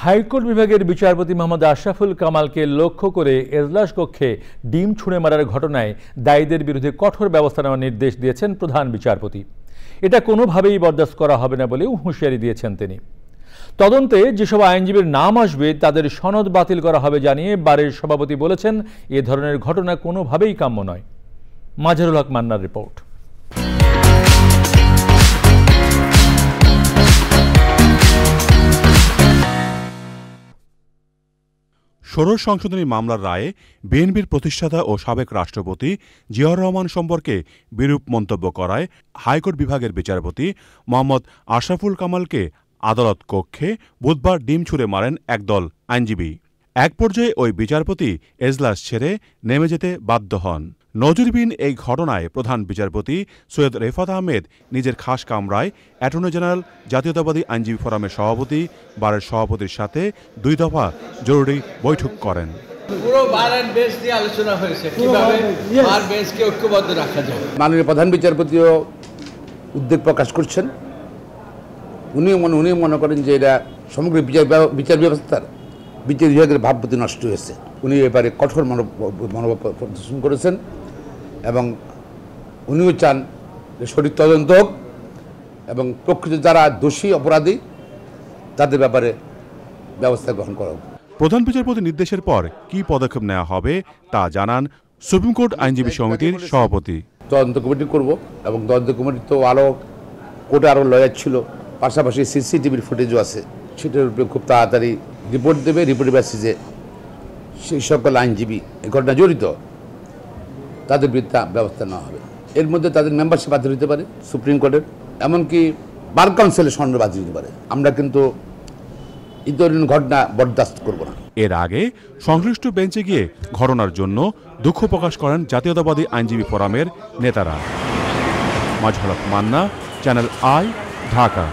High court বিভাগের বিচারপতি মোহাম্মদ আশরাফুল কামালকে লক্ষ্য করে এজলাস কক্ষে ডিম ছুঁড়ে মারার ঘটনায় দায়ীদের বিরুদ্ধে কঠোর ব্যবস্থা নেওয়ার নির্দেশ দিয়েছেন প্রধান বিচারপতি। এটা কোনোভাবেই বরদাস্ত করা হবে না বলেও হুঁশিয়ারি দিয়েছেন তিনি। তদন্তে যেসব আইনজীবীর নাম আসবে তাদের সনদ বাতিল করা হবে জানিয়ে বারের সভাপতি বলেছেন, এ ধরনের ঘটনা কোনোভাবেই কাম্য নয়। মাজহারুল হক মান্নার রিপোর্ট। ষোড়শ সংশোধনী মামলার রায়ে বিএনপির প্রতিষ্ঠাতা ও সাবেক রাষ্ট্রপতি জিয়াউর রহমান সম্পর্কে বিরূপ মন্তব্য করায় হাইকোর্ট বিভাগের বিচারপতি মোহাম্মদ আশরাফুল কামালকে আদালত কক্ষে বুধবার ডিম ছুঁড়ে মারেন একদল আইনজীবী। এক পর্যায়ে ওই বিচারপতি এজলাস ছেড়ে নেমে যেতে বাধ্য হন। নজিরবিহীন এই ঘটনায় প্রধান বিচারপতি সৈয়দ রেফাত আহমেদ নিজের খাস কামরায় অ্যাটর্নি জেনারেল জাতীয়তাবাদী আইনজীবী ফোরামের সভাপতি বারের সভাপতির সাথে 2 দফা জরুরি বৈঠক করেন। পুরো বার এন্ড বেঞ্চ নিয়ে আলোচনা হয়েছে কিভাবে বার বেঞ্চকে ঐক্যবদ্ধ রাখা যায়। মাননীয় প্রধান বিচারপতিও উদ্বেগ প্রকাশ করছেন। উনি মনে করেন যে এটা সমগ্র বিচার ব্যবস্থার বিচার বিভাগের ভাবমূর্তি নষ্ট হয়েছে। উনি এবারে কঠোর মনোভাব প্রদর্শন করেছেন এবং উনিও চান যে সঠিক তদন্ত হোক এবং প্রকৃত যারা দোষী অপরাধী তাদের ব্যাপারে ব্যবস্থা গ্রহণ করা হোক। প্রধান বিচারপতির নির্দেশের পর কি পদক্ষেপ নেওয়া হবে তা জানান সুপ্রিম কোর্ট আইনজীবী সমিতির সভাপতি। তদন্ত কমিটি করব এবং তদন্ত কমিটি তো কোর্টে আরও লয়ার ছিল, পাশাপাশি সিসিটিভির ফুটেজও আছে, সেটার উপরে খুব তাড়াতাড়ি রিপোর্ট দেবে। রিপোর্টের বেসিসে সেই সকল আইনজীবী এই ঘটনা জড়িত তাদের বিরুদ্ধে ব্যবস্থা নেওয়া হবে। এর মধ্যে তাদের মেম্বারশিপ বাতিল হতে পারে সুপ্রিম কোর্টের, এমনকি বার কাউন্সিলের সনদ বাতিল হতে পারে। আমরা কিন্তু এই ধরনের ঘটনা বরদাস্ত করব না। এর আগে সংশ্লিষ্ট বেঞ্চে গিয়ে ঘটনার জন্য দুঃখ প্রকাশ করেন জাতীয়তাবাদী আইনজীবী ফোরামের নেতারা। মাজহারুল হক মান্না, চ্যানেল আই, ঢাকা।